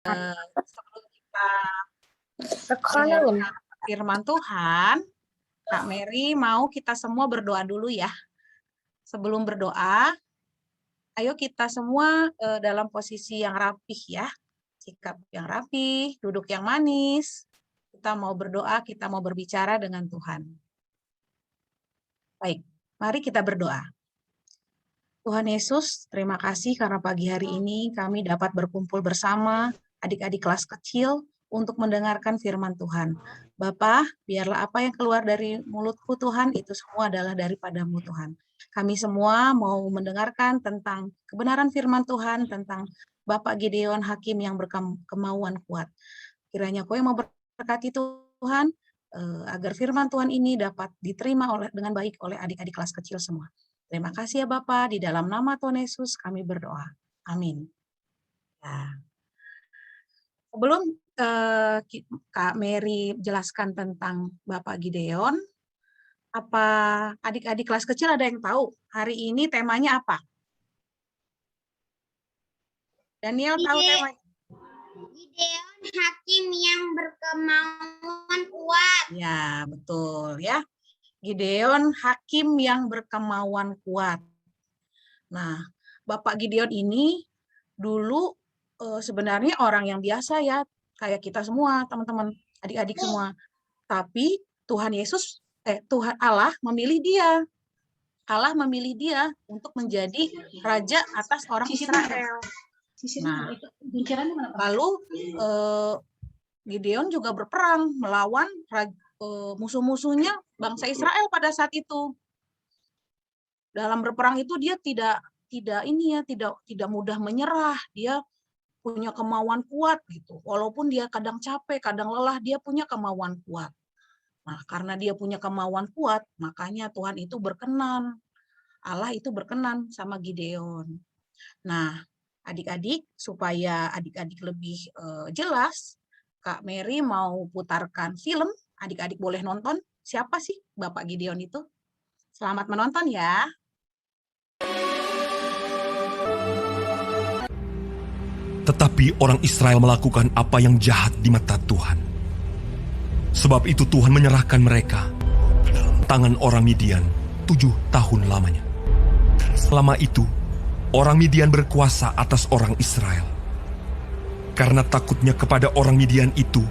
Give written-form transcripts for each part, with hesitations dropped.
Sebelum kita Sekarang firman Tuhan, Kak Mary mau kita semua berdoa dulu ya. Sebelum berdoa, ayo kita semua dalam posisi yang rapih ya. Sikap yang rapih, duduk yang manis. Kita mau berdoa, kita mau berbicara dengan Tuhan. Baik, mari kita berdoa. Tuhan Yesus, terima kasih karena pagi hari ini kami dapat berkumpul bersama adik-adik kelas kecil untuk mendengarkan firman Tuhan. Bapa, biarlah apa yang keluar dari mulutku Tuhan, itu semua adalah daripada-Mu Tuhan. Kami semua mau mendengarkan tentang kebenaran firman Tuhan, tentang Bapak Gideon Hakim yang berkemauan kuat. Kiranya Kau yang memberkati Tuhan, agar firman Tuhan ini dapat diterima dengan baik oleh adik-adik kelas kecil semua. Terima kasih ya Bapak, di dalam nama Tuhan Yesus kami berdoa. Amin. Ya. Sebelum Kak Mary jelaskan tentang Bapak Gideon, apa adik-adik kelas kecil ada yang tahu hari ini temanya apa? Daniel tahu temanya? Gideon Hakim yang berkemauan kuat. Ya, betul ya. Gideon Hakim yang berkemauan kuat. Nah, Bapak Gideon ini dulu sebenarnya orang yang biasa ya, kayak kita semua, teman-teman, adik-adik semua. Tapi Tuhan Allah memilih dia. Allah memilih dia untuk menjadi raja atas orang Israel. Nah, lalu Gideon juga berperang melawan musuh-musuhnya bangsa Israel pada saat itu. Dalam berperang itu dia tidak mudah menyerah. Dia punya kemauan kuat gitu. Walaupun dia kadang capek, kadang lelah, dia punya kemauan kuat. Nah, karena dia punya kemauan kuat, makanya Tuhan itu berkenan. Allah itu berkenan sama Gideon. Nah, adik-adik, supaya adik-adik lebih jelas, Kak Mary mau putarkan film. Adik-adik boleh nonton. Siapa sih Bapak Gideon itu? Selamat menonton ya. Tetapi orang Israel melakukan apa yang jahat di mata Tuhan. Sebab itu Tuhan menyerahkan mereka ke dalam tangan orang Midian 7 tahun lamanya. Selama itu, orang Midian berkuasa atas orang Israel. Karena takutnya kepada orang Midian itu,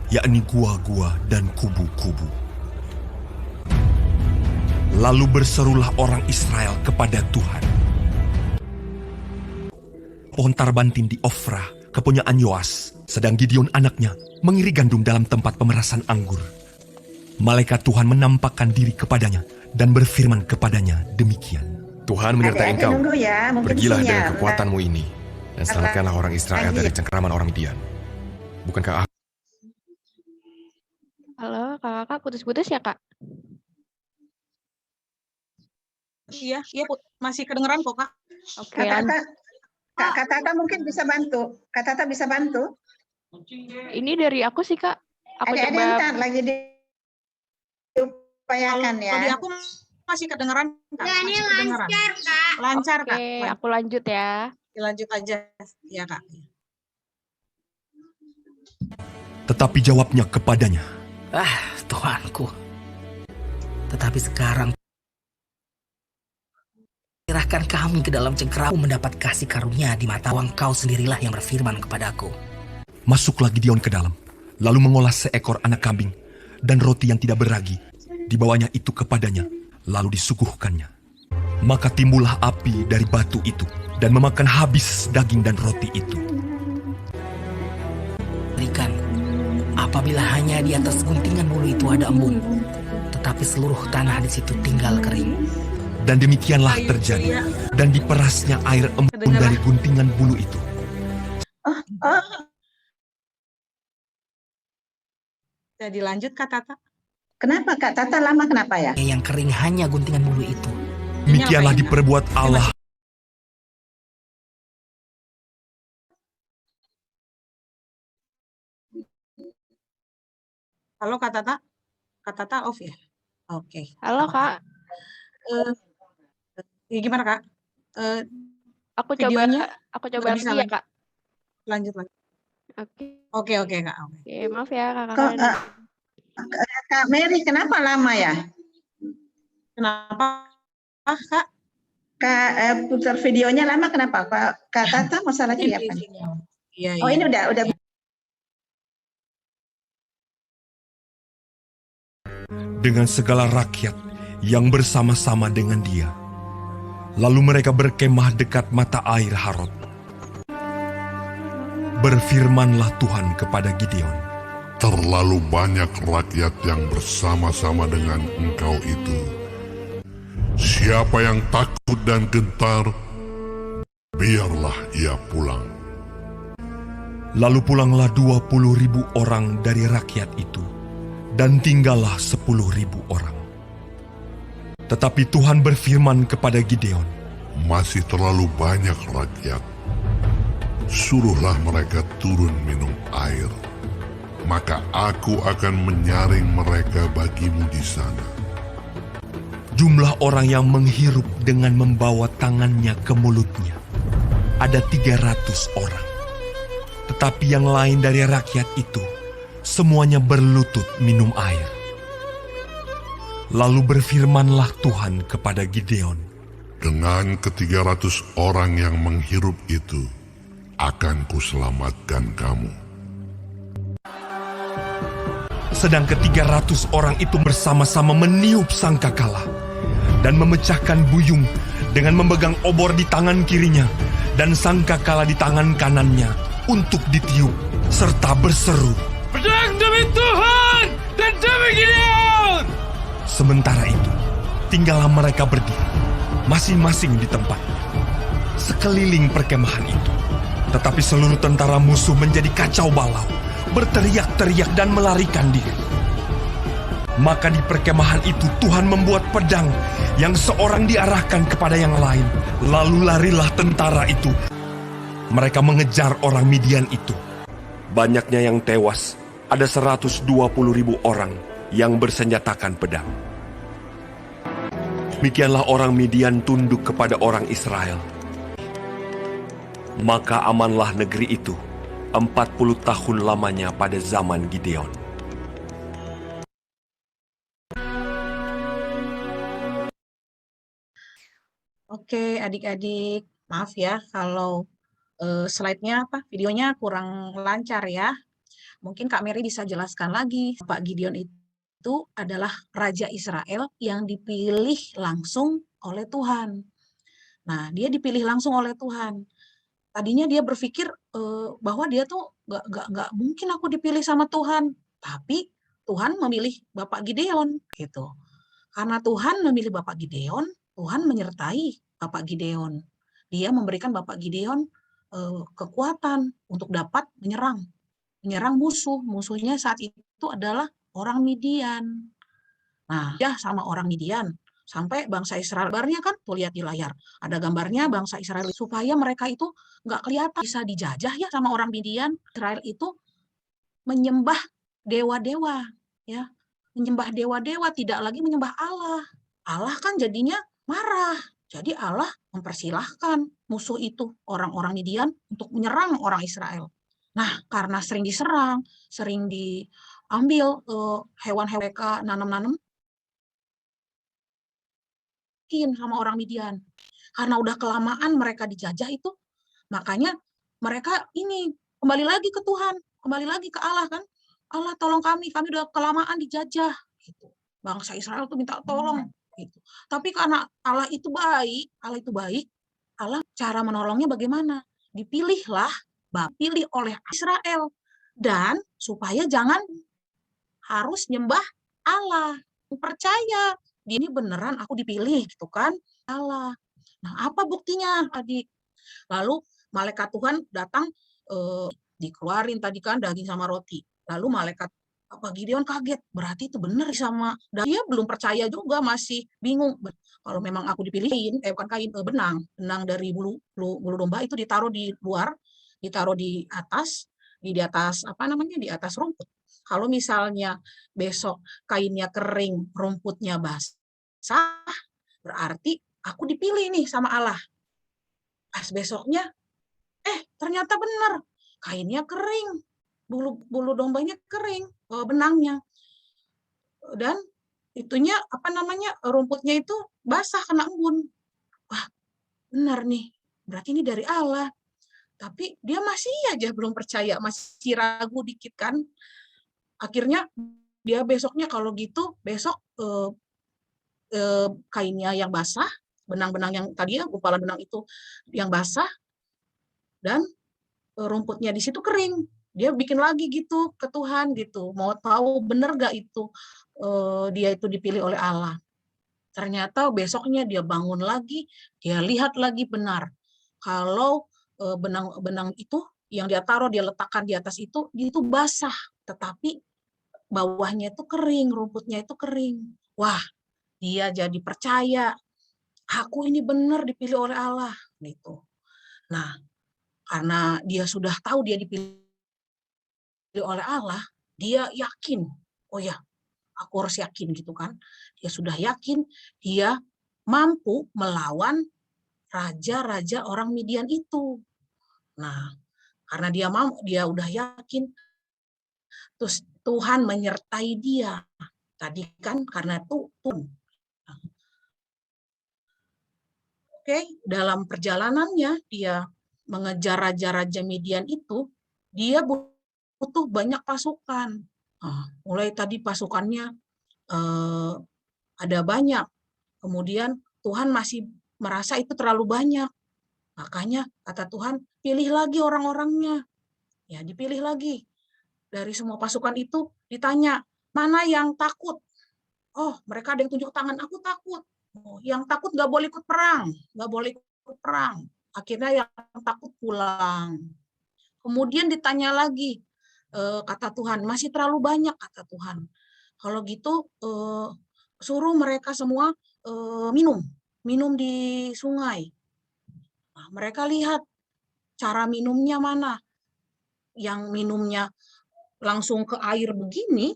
yakni gua-gua dan kubu-kubu. Lalu berserulah orang Israel kepada Tuhan. Pohon tarbantin di Ofra, kepunyaan Yoas, sedang Gideon anaknya mengiri gandum dalam tempat pemerasan anggur. Malaikat Tuhan menampakkan diri kepadanya dan berfirman kepadanya demikian. Tuhan menyertai engkau. Ya, Pergilah dengan kekuatanmu ini dan selamatkanlah orang Israel dari cengkeraman orang Midian. Bukankah Halo, kakak putus-putus ya, Kak? Iya, masih kedengeran kok, Kak. Oke. Kak Tata mungkin bisa bantu. Kak Tata bisa bantu. Ini dari aku sih, Kak. Aku coba. Ada lagi diupayakan ya. Kalau di aku masih kedengeran, Kak. Masih kedengeran. Lancar, Kak. Lancar, Oke, Kak. aku lanjut ya. Lanjut aja. Ya, Kak. Tetapi jawabnya kepadanya, Tuanku, tetapi sekarang serahkan kami ke dalam cengkeramu mendapat kasih karunia di mata Engkau sendirilah yang berfirman kepadaku. masuklah Gideon ke dalam, lalu mengolah seekor anak kambing dan roti yang tidak beragi, dibawanya itu kepadanya, lalu disuguhkannya. Maka timbullah api dari batu itu dan memakan habis daging dan roti itu. Berikan, apabila hanya di atas guntingan bulu itu ada embun, tetapi seluruh tanah di situ tinggal kering. Dan demikianlah terjadi, dan diperasnya air embun dari guntingan bulu itu. Jadi lanjut, Kak Tata. Kenapa Kak Tata lama kenapa ya? Yang kering hanya guntingan bulu itu. Demikianlah diperbuat Allah. Halo, Kak Tata. Kak Tata off ya? Oke. Halo, Kak. Gimana, Kak? Aku videonya coba lagi ya, Kak. lanjut. Oke. Oke, Kak. Oke, maaf ya Kok kakak-kakak. Kak Mary kenapa lama ya? Kenapa, Kak? Kak putar videonya lama kenapa? Kak Tata masalahnya Mungkin di di apa? sinyal. Iya, Oh, iya. ini udah Ya. dengan segala rakyat yang bersama-sama dengan dia. Lalu mereka berkemah dekat mata air Harod. Berfirmanlah Tuhan kepada Gideon, Terlalu banyak rakyat yang bersama-sama dengan engkau itu. Siapa yang takut dan gentar, biarlah ia pulang. Lalu pulanglah 20.000 orang dari rakyat itu, dan tinggallah 10.000 orang. Tetapi Tuhan berfirman kepada Gideon, Masih terlalu banyak rakyat. Suruhlah mereka turun minum air. Maka aku akan menyaring mereka bagimu di sana. jumlah orang yang menghirup dengan membawa tangannya ke mulutnya ada 300 orang. Tetapi yang lain dari rakyat itu, semuanya berlutut minum air. Lalu berfirmanlah Tuhan kepada Gideon, Dengan ke-300 orang yang menghirup itu, akan kuselamatkan kamu. sedang ke-300 orang itu bersama-sama meniup sangkakala dan memecahkan buyung dengan memegang obor di tangan kirinya dan sangkakala di tangan kanannya untuk ditiup serta berseru, Pedang demi Tuhan dan demi Gideon. Sementara itu, tinggallah mereka berdiri, masing-masing di tempatnya, sekeliling perkemahan itu. Tetapi seluruh tentara musuh menjadi kacau balau, berteriak-teriak dan melarikan diri. Maka di perkemahan itu Tuhan membuat pedang yang seorang diarahkan kepada yang lain. Lalu larilah tentara itu. Mereka mengejar orang Midian itu. Banyaknya yang tewas, ada 120.000 orang yang bersenjatakan pedang. Demikianlah orang Midian tunduk kepada orang Israel. Maka amanlah negeri itu 40 tahun lamanya pada zaman Gideon. Oke, adik-adik, maaf ya kalau slide-nya videonya kurang lancar ya. Mungkin Kak Mary bisa jelaskan lagi. Pak Gideon itu adalah Raja Israel yang dipilih langsung oleh Tuhan. Nah, dia dipilih langsung oleh Tuhan. Tadinya dia berpikir bahwa dia tuh nggak mungkin aku dipilih sama Tuhan. Tapi Tuhan memilih Bapak Gideon gitu. Karena Tuhan memilih Bapak Gideon, Tuhan menyertai Bapak Gideon. Dia memberikan Bapak Gideon kekuatan untuk dapat menyerang musuh. Musuhnya saat itu adalah orang Midian. Nah, ya sama orang Midian. Sampai bangsa Israel, gambarnya kan tuh lihat di layar. Ada gambarnya bangsa Israel supaya mereka itu nggak kelihatan bisa dijajah ya sama orang Midian. Israel itu menyembah dewa-dewa, ya. Menyembah dewa-dewa, tidak lagi menyembah Allah. Allah kan jadinya marah. Jadi Allah mempersilahkan musuh itu, orang-orang Midian, untuk menyerang orang Israel. Nah, karena sering diserang, sering diambil hewan-hewan mereka nanam-nanam sama orang Midian. Karena udah kelamaan mereka dijajah itu, makanya mereka ini kembali lagi ke Tuhan, kembali lagi ke Allah kan. Allah tolong kami udah kelamaan dijajah. Gitu. Bangsa Israel tuh minta tolong. Gitu. Tapi karena Allah itu baik, Allah cara menolongnya bagaimana? Dipilihlah, pilih oleh Israel. Dan supaya jangan harus nyembah Allah. Percaya, ini beneran aku dipilih gitu kan, Allah. Nah, apa buktinya adik? Lalu malaikat Tuhan datang, dikeluarin tadi kan daging sama roti. Lalu malaikat Gideon kaget, berarti itu benar sama. Dan dia belum percaya juga, masih bingung. Kalau memang aku dipilihin, bukan kain, benang dari bulu domba itu ditaruh di luar, ditaruh di atas di atas rumput. Kalau misalnya besok kainnya kering, rumputnya basah, berarti aku dipilih nih sama Allah. Pas besoknya, ternyata benar. kainnya kering, bulu dombanya kering, benangnya, dan itunya rumputnya itu basah kena embun. Wah, benar nih, berarti ini dari Allah. Tapi dia masih aja belum percaya, masih ragu dikit kan. Akhirnya dia besoknya kalau gitu besok kainnya yang basah, benang-benang yang tadi ya, gumpalan benang itu yang basah, dan rumputnya di situ kering. Dia bikin lagi gitu ke Tuhan gitu, mau tahu bener gak itu dia itu dipilih oleh Allah. Ternyata besoknya dia bangun lagi, dia lihat lagi benar kalau benang-benang itu yang dia taruh, dia letakkan di atas itu basah, tetapi bawahnya itu kering, rumputnya itu kering. Wah, dia jadi percaya, aku ini benar dipilih oleh Allah gitu. Nah, karena dia sudah tahu dia dipilih oleh Allah, dia yakin, oh ya, aku harus yakin gitu kan. Dia sudah yakin dia mampu melawan raja-raja orang Midian itu. Nah, karena dia udah yakin, terus Tuhan menyertai dia. Tadi kan karena Tuhan. Oke, dalam perjalanannya dia mengejar raja-raja Midian itu, dia butuh banyak pasukan. Mulai tadi pasukannya ada banyak. Kemudian Tuhan masih merasa itu terlalu banyak. Makanya kata Tuhan, pilih lagi orang-orangnya. Ya, dipilih lagi. Dari semua pasukan itu ditanya, mana yang takut? Oh, mereka ada yang tunjuk tangan, aku takut. Oh, yang takut nggak boleh ikut perang, nggak boleh ikut perang. Akhirnya yang takut pulang. Kemudian ditanya lagi, kata Tuhan, masih terlalu banyak, kata Tuhan. Kalau gitu, suruh mereka semua minum di sungai. Nah, mereka lihat cara minumnya mana. Yang minumnya langsung ke air begini,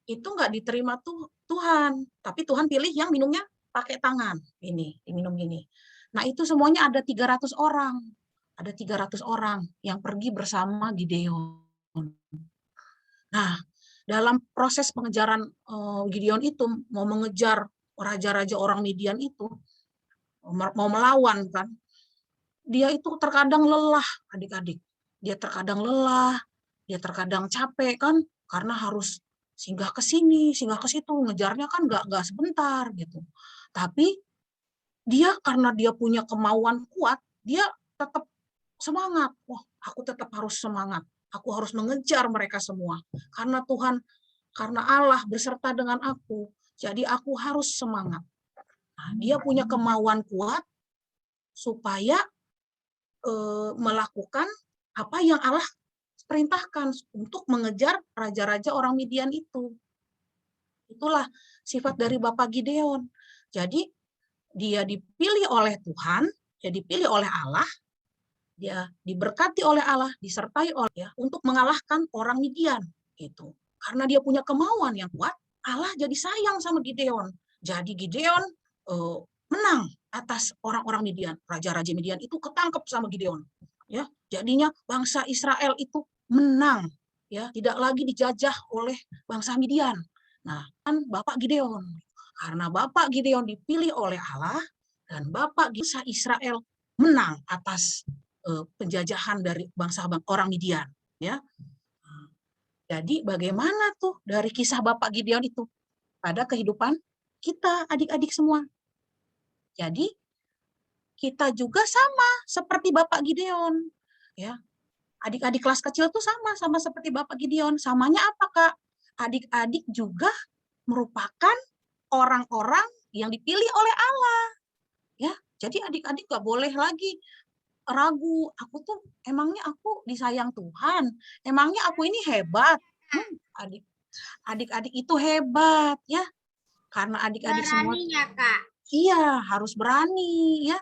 itu nggak diterima Tuhan. Tapi Tuhan pilih yang minumnya pakai tangan. Ini, diminum gini. Nah, itu semuanya ada 300 orang. Ada 300 orang yang pergi bersama Gideon. Nah, dalam proses pengejaran Gideon itu, mau mengejar raja-raja orang Midian itu, mau melawan kan, dia itu terkadang lelah, adik-adik. Dia terkadang lelah, dia terkadang capek kan, karena harus singgah ke sini, singgah ke situ, ngejarnya kan nggak sebentar gitu. Tapi dia karena dia punya kemauan kuat, dia tetap semangat. Wah, aku tetap harus semangat. Aku harus mengejar mereka semua. Karena Tuhan, karena Allah beserta dengan aku, jadi aku harus semangat. Nah, dia punya kemauan kuat supaya melakukan apa yang Allah perintahkan untuk mengejar raja-raja orang Midian itu. Itulah sifat dari Bapak Gideon. Jadi dia dipilih oleh Tuhan, dia dipilih oleh Allah, dia diberkati oleh Allah, disertai oleh ya, untuk mengalahkan orang Midian gitu. Karena dia punya kemauan yang kuat, Allah jadi sayang sama Gideon. Jadi Gideon menang atas orang-orang Midian. Raja-raja Midian itu ketangkep sama Gideon. Ya, jadinya bangsa Israel itu menang, ya, tidak lagi dijajah oleh bangsa Midian. Nah, kan Bapak Gideon. Karena Bapak Gideon dipilih oleh Allah dan Bapak bangsa Israel menang atas penjajahan dari bangsa orang Midian, ya. Jadi bagaimana tuh dari kisah Bapak Gideon itu pada kehidupan kita adik-adik semua? Jadi kita juga sama seperti Bapak Gideon, ya. Adik-adik kelas kecil tuh sama seperti Bapak Gideon. Samanya apa, Kak? Adik-adik juga merupakan orang-orang yang dipilih oleh Allah, ya. Jadi adik-adik gak boleh lagi ragu, aku tuh emangnya aku disayang Tuhan, emangnya aku ini hebat. Adik-adik itu hebat, ya, karena adik-adik semua Beraninya, Kak. iya harus berani, ya.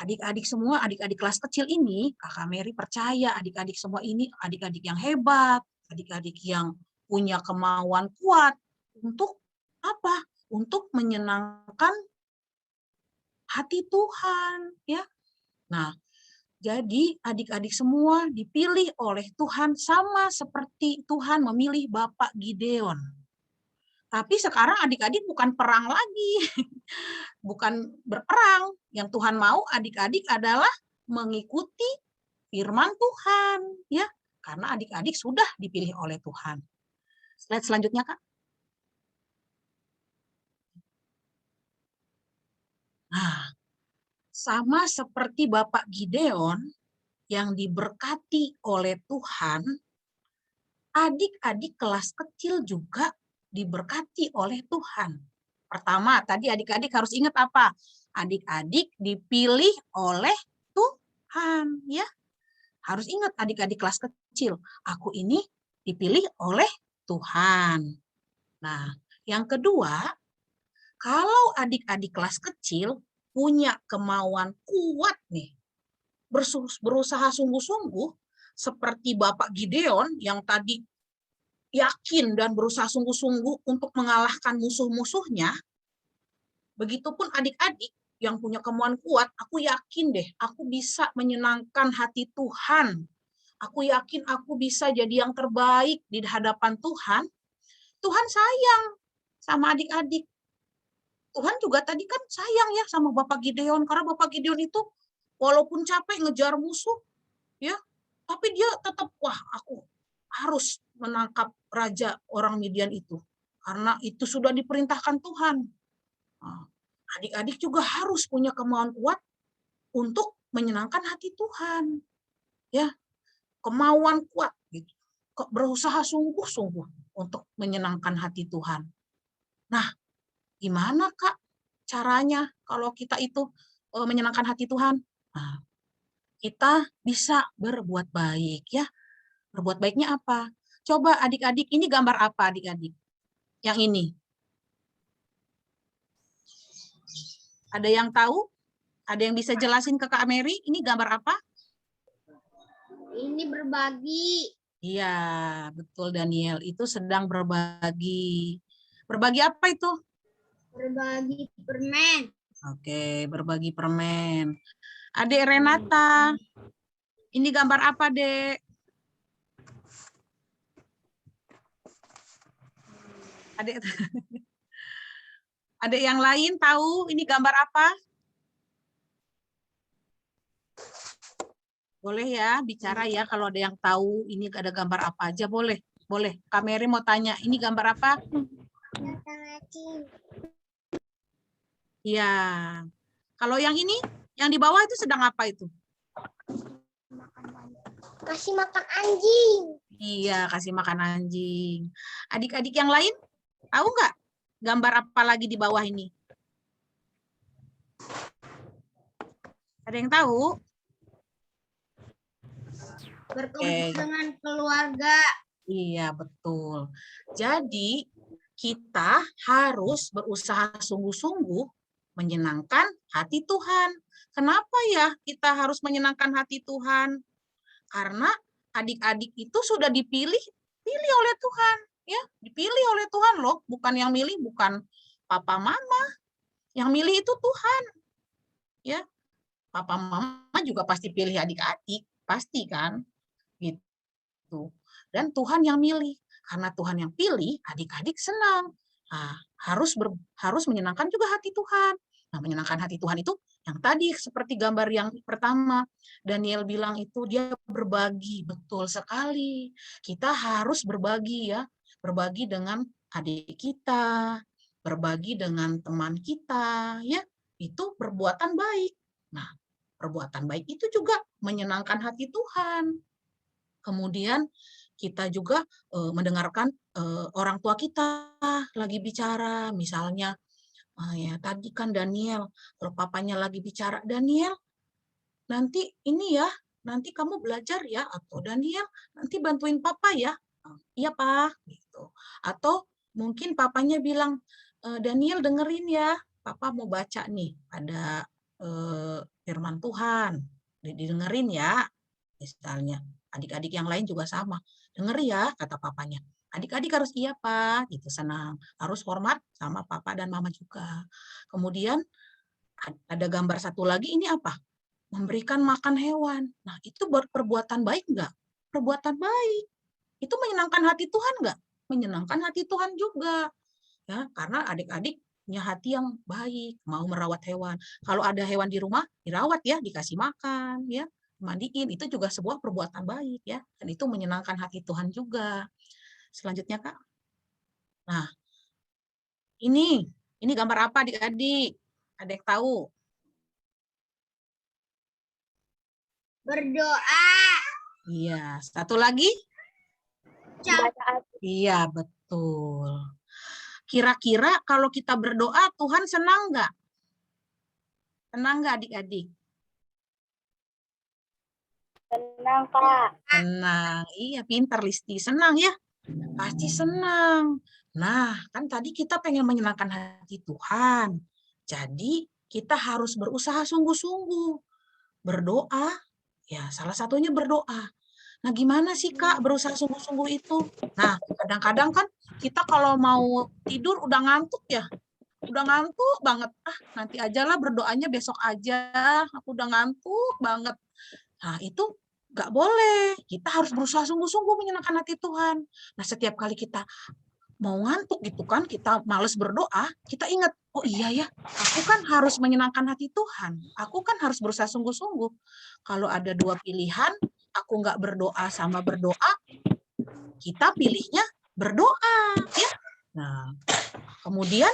Adik-adik semua, adik-adik kelas kecil ini, Kakak Mary percaya adik-adik semua ini adik-adik yang hebat, adik-adik yang punya kemauan kuat untuk apa? Untuk menyenangkan hati Tuhan, ya. Nah, Jadi adik-adik semua dipilih oleh Tuhan sama seperti Tuhan memilih Bapak Gideon. Tapi sekarang adik-adik bukan perang lagi, bukan berperang. Yang Tuhan mau adik-adik adalah mengikuti firman Tuhan, ya, karena adik-adik sudah dipilih oleh Tuhan. Slide selanjutnya, Kak. Nah, sama seperti Bapak Gideon yang diberkati oleh Tuhan, adik-adik kelas kecil juga diberkati oleh Tuhan. Pertama, tadi adik-adik harus ingat apa? Adik-adik dipilih oleh Tuhan, ya. Harus ingat adik-adik kelas kecil, aku ini dipilih oleh Tuhan. Nah, yang kedua, kalau adik-adik kelas kecil punya kemauan kuat nih, berusaha sungguh-sungguh, seperti Bapak Gideon yang tadi yakin dan berusaha sungguh-sungguh untuk mengalahkan musuh-musuhnya, begitupun adik-adik yang punya kemauan kuat, aku yakin deh, aku bisa menyenangkan hati Tuhan. Aku yakin aku bisa jadi yang terbaik di hadapan Tuhan. Tuhan sayang sama adik-adik. Tuhan juga tadi kan sayang ya sama Bapak Gideon, karena Bapak Gideon itu walaupun capek ngejar musuh, ya, tapi dia tetap, wah, aku harus menangkap raja orang Midian itu, karena itu sudah diperintahkan Tuhan. Adik-adik juga harus punya kemauan kuat untuk menyenangkan hati Tuhan, ya, kemauan kuat, gitu, berusaha sungguh-sungguh untuk menyenangkan hati Tuhan. Nah, gimana Kak caranya kalau kita itu menyenangkan hati Tuhan? Nah, kita bisa berbuat baik, ya. Berbuat baiknya apa? Coba adik-adik, ini gambar apa adik-adik? Yang ini. Ada yang tahu? Ada yang bisa jelasin ke Kak Mary? Ini gambar apa? Ini berbagi. Iya, betul Daniel. Itu sedang berbagi. Berbagi apa itu? Berbagi permen. Oke, berbagi permen. Adik Renata, ini gambar apa, Dek? Adik yang lain tahu ini gambar apa? Boleh ya, bicara ya kalau ada yang tahu ini ada gambar apa aja, boleh. Boleh. Kak Mary mau tanya, ini gambar apa? Iya. Kalau yang ini, yang di bawah itu sedang apa itu? Kasih makan anjing. Iya, kasih makan anjing. Adik-adik yang lain, tahu nggak gambar apa lagi di bawah ini? Ada yang tahu? Berkumpul dengan keluarga. Iya, betul. Jadi, kita harus berusaha sungguh-sungguh menyenangkan hati Tuhan. Kenapa ya kita harus menyenangkan hati Tuhan? Karena adik-adik itu sudah dipilih oleh Tuhan, ya, dipilih oleh Tuhan loh, bukan yang milih bukan papa mama. Yang milih itu Tuhan. Ya. Papa mama juga pasti pilih adik-adik, pasti kan? Gitu. Dan Tuhan yang milih. Karena Tuhan yang pilih, adik-adik senang. Nah, harus menyenangkan juga hati Tuhan. Nah, menyenangkan hati Tuhan itu yang tadi seperti gambar yang pertama Daniel bilang itu dia berbagi, betul sekali. Kita harus berbagi ya, berbagi dengan adik kita, berbagi dengan teman kita, ya. Itu perbuatan baik. Nah, perbuatan baik itu juga menyenangkan hati Tuhan. Kemudian kita juga mendengarkan orang tua kita lagi bicara, misalnya ya tadi kan Daniel, kalau papanya lagi bicara, Daniel, nanti ini ya, nanti kamu belajar ya, atau Daniel, nanti bantuin papa ya, iya Pak, gitu. Atau mungkin papanya bilang, Daniel dengerin ya, papa mau baca nih, ada firman Tuhan, didengerin ya, misalnya. Adik-adik yang lain juga sama, denger ya, kata papanya. Adik-adik harus iya Pak, gitu, senang. Harus hormat sama papa dan mama juga. Kemudian ada gambar satu lagi, ini apa? memberikan makan hewan. Nah, itu perbuatan baik nggak? Perbuatan baik. Itu menyenangkan hati Tuhan nggak? Menyenangkan hati Tuhan juga. Ya, karena adik-adik punya hati yang baik, mau merawat hewan. Kalau ada hewan di rumah, dirawat ya, dikasih makan, ya, mandiin. Itu juga sebuah perbuatan baik ya, dan itu menyenangkan hati Tuhan juga. Selanjutnya, Kak. Nah, ini gambar apa adik-adik? Ada yang tahu? Berdoa. Iya, satu lagi? Iya, betul. Kira-kira kalau kita berdoa, Tuhan senang nggak? Senang nggak adik-adik? Senang, Kak. Senang. Iya, pintar Listi. Senang ya? Pasti senang. Nah, kan tadi kita pengen menyenangkan hati Tuhan. Jadi, kita harus berusaha sungguh-sungguh. Berdoa, ya salah satunya berdoa. Nah, gimana sih Kak berusaha sungguh-sungguh itu? Nah, kadang-kadang kan kita kalau mau tidur udah ngantuk ya. Udah ngantuk banget. Ah, nanti ajalah berdoanya besok aja. Aku udah ngantuk banget. Nah, itu nggak boleh. Kita harus berusaha sungguh-sungguh menyenangkan hati Tuhan. Nah, setiap kali kita mau ngantuk gitu kan, kita males berdoa, kita ingat, oh iya ya, aku kan harus menyenangkan hati Tuhan. Aku kan harus berusaha sungguh-sungguh. Kalau ada dua pilihan, aku nggak berdoa sama berdoa, kita pilihnya berdoa. Ya. Nah, kemudian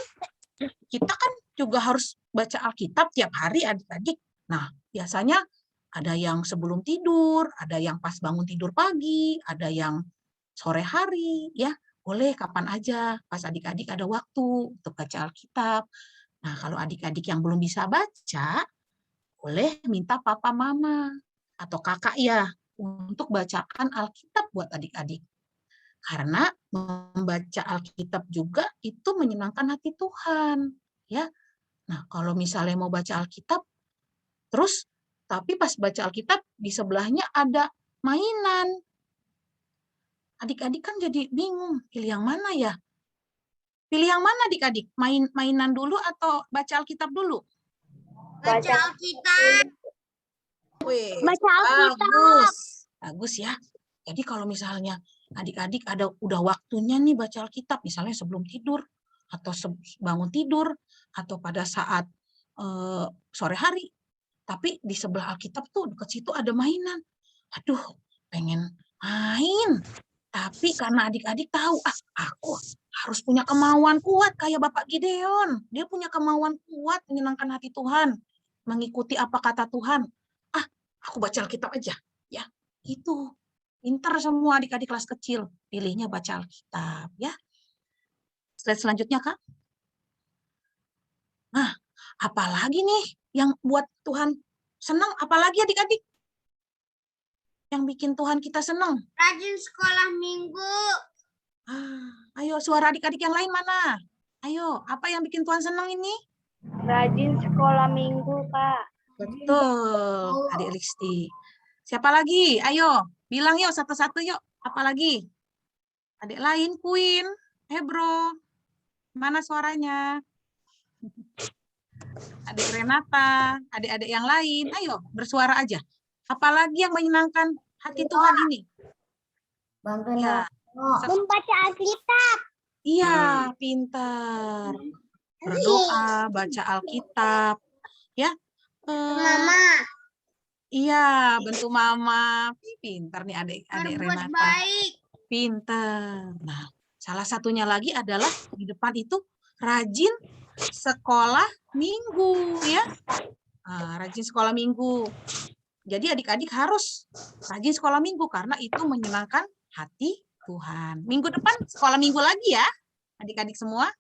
kita kan juga harus baca Alkitab tiap hari adik-adik. Nah, biasanya ada yang sebelum tidur, ada yang pas bangun tidur pagi, ada yang sore hari, ya. Boleh kapan aja, pas adik-adik ada waktu untuk baca Alkitab. Nah, kalau adik-adik yang belum bisa baca, boleh minta papa mama atau kakak ya untuk bacakan Alkitab buat adik-adik. Karena membaca Alkitab juga itu menyenangkan hati Tuhan, ya. Nah, kalau misalnya mau baca Alkitab, terus tapi pas baca Alkitab di sebelahnya ada mainan. Adik-adik kan jadi bingung, pilih yang mana ya? Pilih yang mana adik-adik? Mainan dulu atau baca Alkitab dulu? Baca Alkitab. Wih, Baca Alkitab. bagus. Bagus ya. Jadi kalau misalnya adik-adik udah waktunya nih baca Alkitab, misalnya sebelum tidur, atau bangun tidur, atau pada saat sore hari, tapi di sebelah Alkitab tuh dekat situ ada mainan. Aduh, pengen main. Tapi karena adik-adik tahu, aku harus punya kemauan kuat kayak Bapak Gideon. Dia punya kemauan kuat menyenangkan hati Tuhan, mengikuti apa kata Tuhan. Aku baca Alkitab aja, ya. Itu. Pintar semua adik-adik kelas kecil, pilihnya baca Alkitab, ya. Slide selanjutnya, Kak. Nah, apalagi nih yang buat Tuhan senang? Apalagi adik-adik? Yang bikin Tuhan kita senang? Rajin sekolah minggu. Ayo, suara adik-adik yang lain mana? Ayo, apa yang bikin Tuhan senang ini? Rajin sekolah minggu, Kak. Betul, adik Listi. Siapa lagi? Ayo, bilang yuk satu-satu yuk. Apa lagi? Adik lain, Queen, Hebro. Mana suaranya? Adik Renata, adik-adik yang lain. Ayo, bersuara aja. Apalagi yang menyenangkan hati Tuhan ini? Ya. Membaca Alkitab. Iya, pintar. Berdoa, baca Alkitab. Ya. Mama. Iya, bantu mama. Pintar nih adik-adik Berbuat Renata. baik. Pintar. Nah, salah satunya lagi adalah di depan itu rajin sekolah minggu, ya. Rajin sekolah minggu. Jadi adik-adik harus rajin sekolah minggu karena itu menyenangkan hati Tuhan. Minggu depan sekolah minggu lagi ya, adik-adik semua.